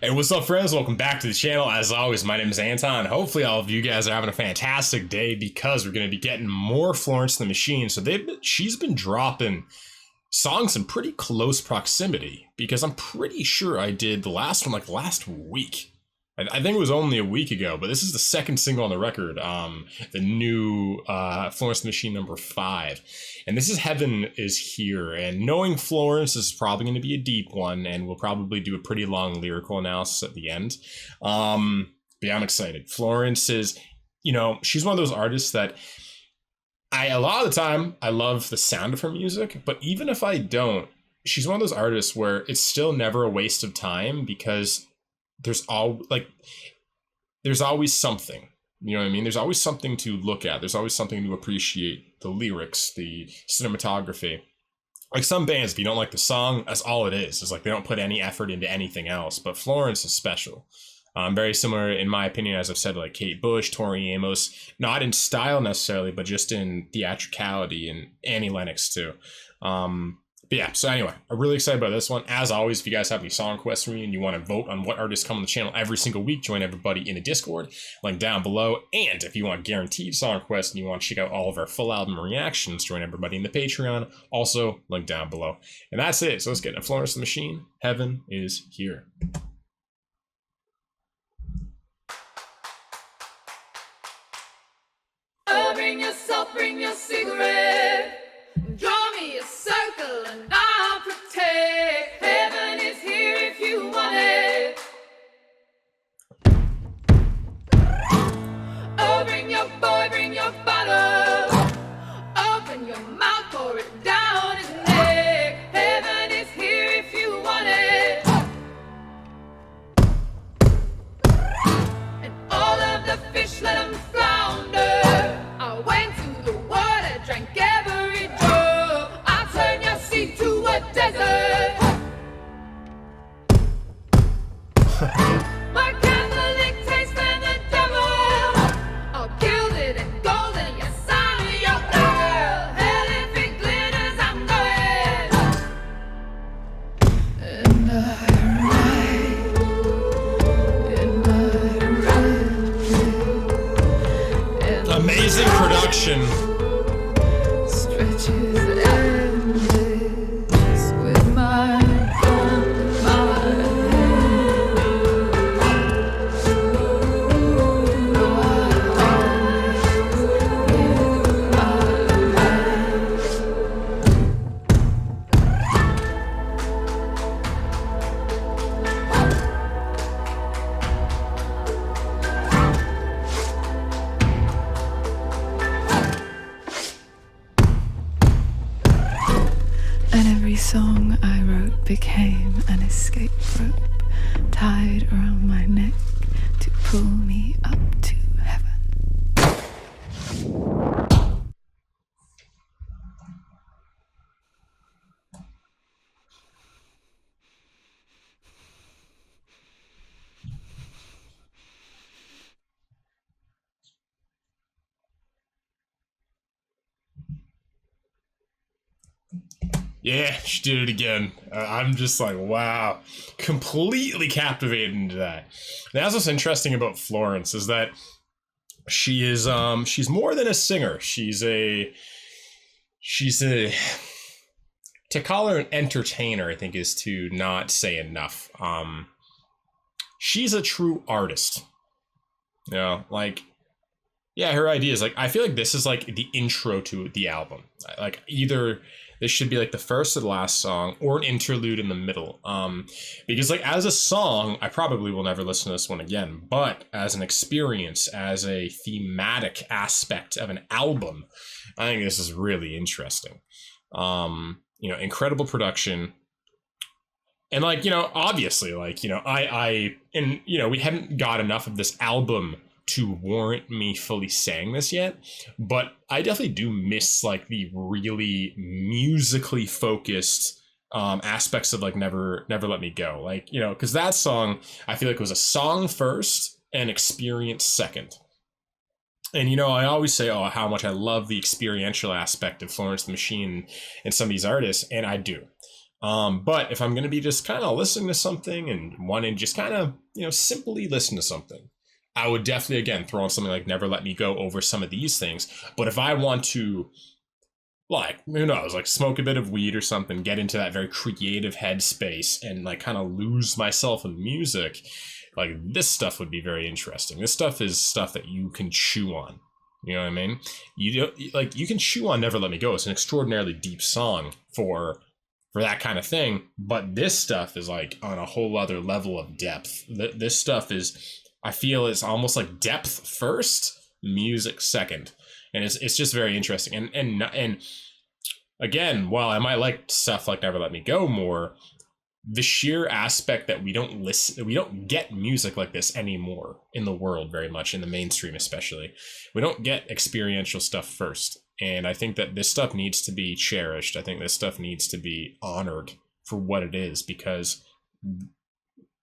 Hey, what's up, friends? Welcome back to the channel. As always, my name is Anton. Hopefully all of you guys are having a fantastic day because we're going to be getting more Florence the Machine. So she's been dropping songs in pretty close proximity because I'm pretty sure I did the last one like last week. I think it was only a week ago, but this is the second single on the record, the new Florence the Machine #5. And this is Heaven is Here. And knowing Florence, this is probably going to be a deep one, and we'll probably do a pretty long lyrical analysis at the end. But yeah, I'm excited. Florence is, she's one of those artists that a lot of the time, I love the sound of her music, but even if I don't, she's one of those artists where it's still never a waste of time because there's always something, you know what I mean? There's always something to look at. There's always something to appreciate. The lyrics, the cinematography. Like some bands, if you don't like the song, that's all it is. It's like they don't put any effort into anything else. But Florence is special. Very similar, in my opinion, as I've said, like Kate Bush, Tori Amos, not in style necessarily, but just in theatricality, and Annie Lennox too. But yeah, so anyway, I'm really excited about this one. As always, if you guys have any song requests for me and you want to vote on what artists come on the channel every single week, join everybody in the Discord, link down below. And if you want guaranteed song requests and you want to check out all of our full album reactions, join everybody in the Patreon, also link down below. And that's it. So let's get into Florence the Machine. Heaven is Here. Oh, bring yourself, bring your cigarette. Draw me a circle and I'll protect. Heaven is here if you want it. Oh, bring your boy, bring your bottle. Open your mouth, pour it down his neck. Heaven is here if you want it. And all of the fish, let them flounder. I went to the water, drank every drop. I'll turn your sea to a desert. My Catholic taste and the devil, all gilded and golden. Yes, I'm your girl. Hell, if it glitters, I'm going. And I ride, Amazing production. stretches endless with my gun in my hand. No eyes in my hand. And every song I wrote became an escape rope tied around my neck to pull me up to heaven. Yeah, she did it again. I'm just like, wow, completely captivated into that. That's what's interesting about Florence is that she is she's more than a singer. She's a to call her an entertainer, I think, is to not say enough. She's a true artist. Like, yeah, her ideas, like, I feel like this is like the intro to the album. Like, either this should be like the first or the last song, or an interlude in the middle. Because like as a song, I probably will never listen to this one again. But as an experience, as a thematic aspect of an album, I think this is really interesting. Incredible production. And like, obviously, like, we hadn't got enough of this album to warrant me fully saying this yet, but I definitely do miss like the really musically focused aspects of like Never Let Me Go, like, because that song I feel like was a song first and experience second. And I always say, how much I love the experiential aspect of Florence the Machine and some of these artists, and I do. But if I'm going to be just kind of listening to something and wanting to just kind of, simply listen to something, I would definitely, again, throw on something like Never Let Me Go over some of these things. But if I want to, like, who knows, like smoke a bit of weed or something, get into that very creative headspace and like kind of lose myself in music, like this stuff would be very interesting. This stuff is stuff that you can chew on. You know what I mean? You can chew on Never Let Me Go. It's an extraordinarily deep song for that kind of thing, but this stuff is like on a whole other level of depth. This stuff is, I feel, it's almost like depth first, music second, and it's just very interesting. And again, while I might like stuff like Never Let Me Go more, the sheer aspect that we don't get music like this anymore in the world very much, in the mainstream especially. We don't get experiential stuff first. And I think that this stuff needs to be cherished. I think this stuff needs to be honored for what it is, because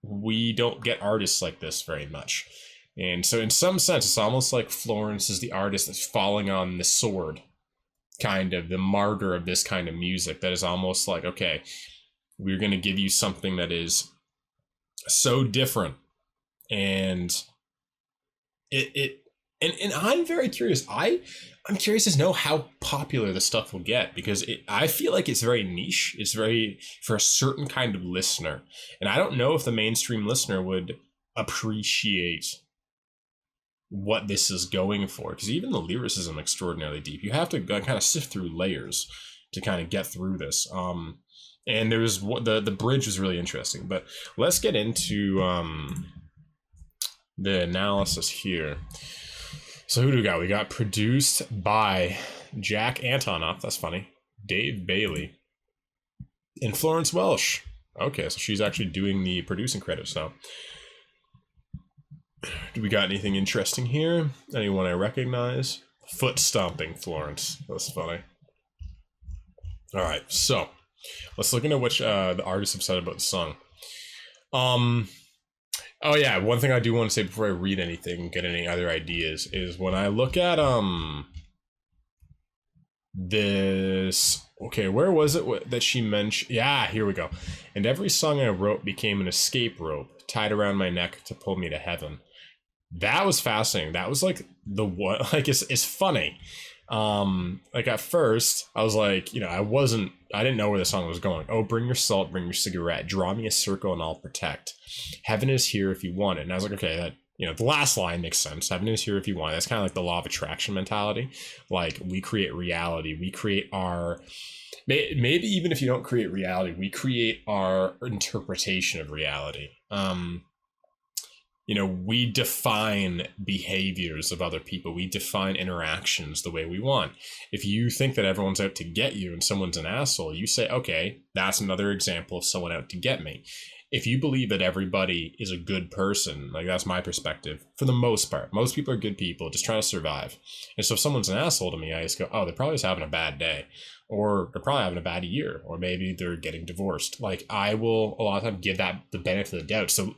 we don't get artists like this very much. And so in some sense, it's almost like Florence is the artist that's falling on the sword, kind of the martyr of this kind of music, that is almost like, okay, we're going to give you something that is so different. And and I'm very curious. I'm curious to know how popular this stuff will get, because I feel like it's very niche. It's very for a certain kind of listener. And I don't know if the mainstream listener would appreciate what this is going for, because even the lyricism extraordinarily deep. You have to kind of sift through layers to kind of get through this. And there was the bridge was really interesting. But let's get into the analysis here. So who do we got? We got produced by Jack Antonoff. That's funny. Dave Bailey. And Florence Welsh. Okay, so she's actually doing the producing credits now. Do we got anything interesting here? Anyone I recognize? Foot stomping Florence. That's funny. All right, so let's look into what the artists have said about the song. Oh yeah, one thing I do want to say before I read anything, get any other ideas, is when I look at this, okay, where was it that she mentioned? Yeah, here we go. And every song I wrote became an escape rope tied around my neck to pull me to heaven. That was fascinating. That was like the what, like it's funny. Like at first I was like, I didn't know where the song was going. Oh, bring your salt, bring your cigarette, draw me a circle and I'll protect. Heaven is here if you want it. And I was like, okay, that, the last line makes sense. Heaven is here if you want it. That's kind of like the law of attraction mentality. Like we create reality. We create maybe even if you don't create reality, we create our interpretation of reality. We define behaviors of other people. We define interactions the way we want. If you think that everyone's out to get you and someone's an asshole, you say, okay, that's another example of someone out to get me. If you believe that everybody is a good person, like that's my perspective, for the most part, most people are good people just trying to survive. And so if someone's an asshole to me, I just go, oh, they're probably just having a bad day, or they're probably having a bad year, or maybe they're getting divorced. Like I will a lot of time give that the benefit of the doubt. So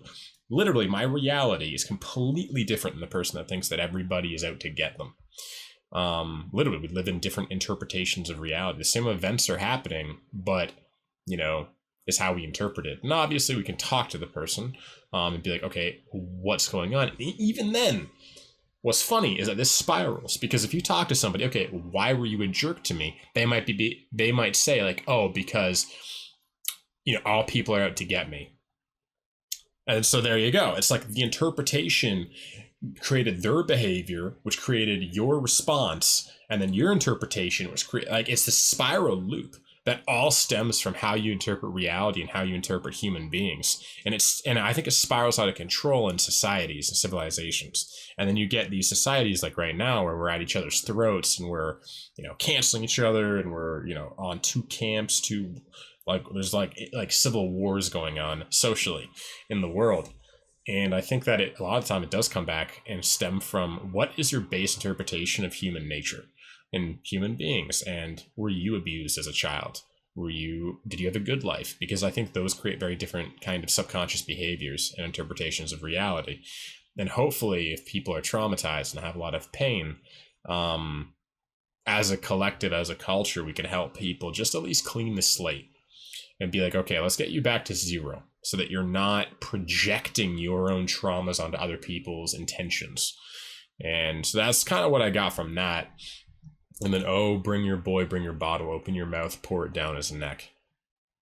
literally, my reality is completely different than the person that thinks that everybody is out to get them. Literally, we live in different interpretations of reality. The same events are happening, but, is how we interpret it. And obviously, we can talk to the person and be like, okay, what's going on? And even then, what's funny is that this spirals, because if you talk to somebody, okay, why were you a jerk to me? They might say like, oh, because, all people are out to get me. And so there you go. It's like the interpretation created their behavior, which created your response, and then your interpretation was it's the spiral loop that all stems from how you interpret reality and how you interpret human beings. And I think it spirals out of control in societies and civilizations. And then you get these societies like right now where we're at each other's throats and we're, canceling each other, and we're, on two camps, there's like civil wars going on socially in the world. And I think that a lot of the time it does come back and stem from what is your base interpretation of human nature and human beings, and were you abused as a child? Did you have a good life? Because I think those create very different kind of subconscious behaviors and interpretations of reality. And hopefully if people are traumatized and have a lot of pain, as a collective, as a culture, we can help people just at least clean the slate. and be like, okay, let's get you back to zero so that you're not projecting your own traumas onto other people's intentions. And so that's kind of what I got from that. And then, oh, bring your boy, bring your bottle, open your mouth, pour it down his neck.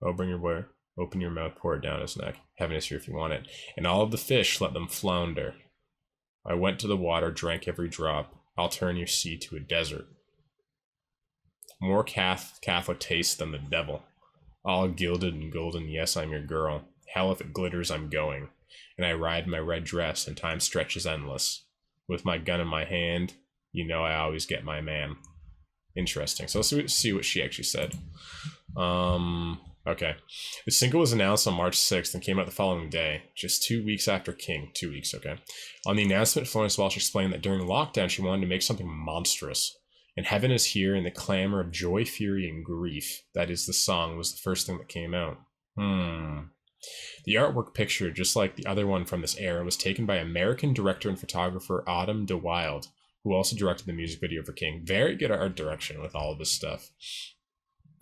Oh, bring your boy, open your mouth, pour it down his neck. Heaven is here if you want it. And all of the fish, let them flounder. I went to the water, drank every drop. I'll turn your sea to a desert. More Catholic taste than the devil. All gilded and golden, yes, I'm your girl. Hell, if it glitters, I'm going. And I ride my red dress, and time stretches endless. With my gun in my hand, you know I always get my man. Interesting. So let's see what she actually said. Okay. The single was announced on March 6th and came out the following day, just 2 weeks after King. 2 weeks, okay. On the announcement, Florence Welch explained that during lockdown, she wanted to make something monstrous. And Heaven is Here in the clamor of joy, fury, and grief. That is, the song was the first thing that came out. The artwork picture, just like the other one from this era, was taken by American director and photographer Autumn de Wilde, who also directed the music video for King. Very good art direction with all of this stuff.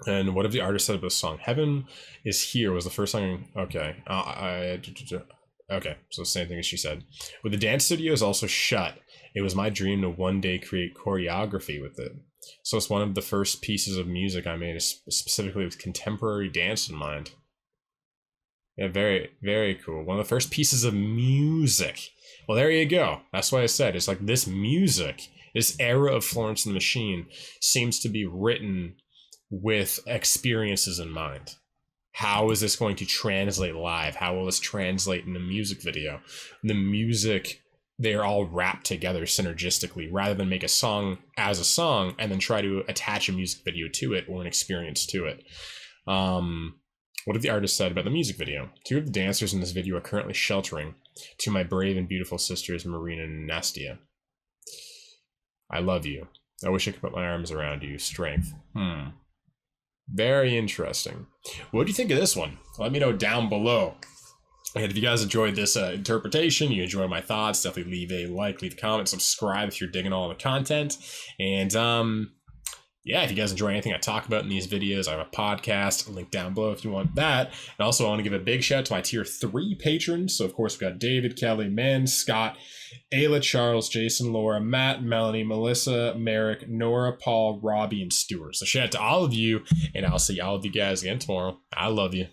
And what have the artist said about the song? Heaven is Here was the first song. Okay. Okay. So the same thing as she said. With the dance studios also shut, it was my dream to one day create choreography with it. So it's one of the first pieces of music I made specifically with contemporary dance in mind. Yeah, very, very cool. One of the first pieces of music. Well, there you go. That's what I said. It's like this music, this era of Florence and the Machine seems to be written with experiences in mind. How is this going to translate live? How will this translate in the music video? The music, they're all wrapped together synergistically rather than make a song as a song and then try to attach a music video to it or an experience to it. What have the artist said about the music video? 2 of the dancers in this video are currently sheltering. To my brave and beautiful sisters, Marina and Nastia. I love you. I wish I could put my arms around you. Strength. Very interesting. What do you think of this one? Let me know down below. And if you guys enjoyed this interpretation, you enjoyed my thoughts, definitely leave a like, leave a comment, subscribe if you're digging all the content. And yeah, if you guys enjoy anything I talk about in these videos, I have a podcast, a link down below if you want that. And also I want to give a big shout out to my tier 3 patrons. So of course we've got David, Kelly, Man, Scott, Ayla, Charles, Jason, Laura, Matt, Melanie, Melisa, Merek, Nora, Paul, Robbie, and Stewart. So shout out to all of you, and I'll see all of you guys again tomorrow. I love you.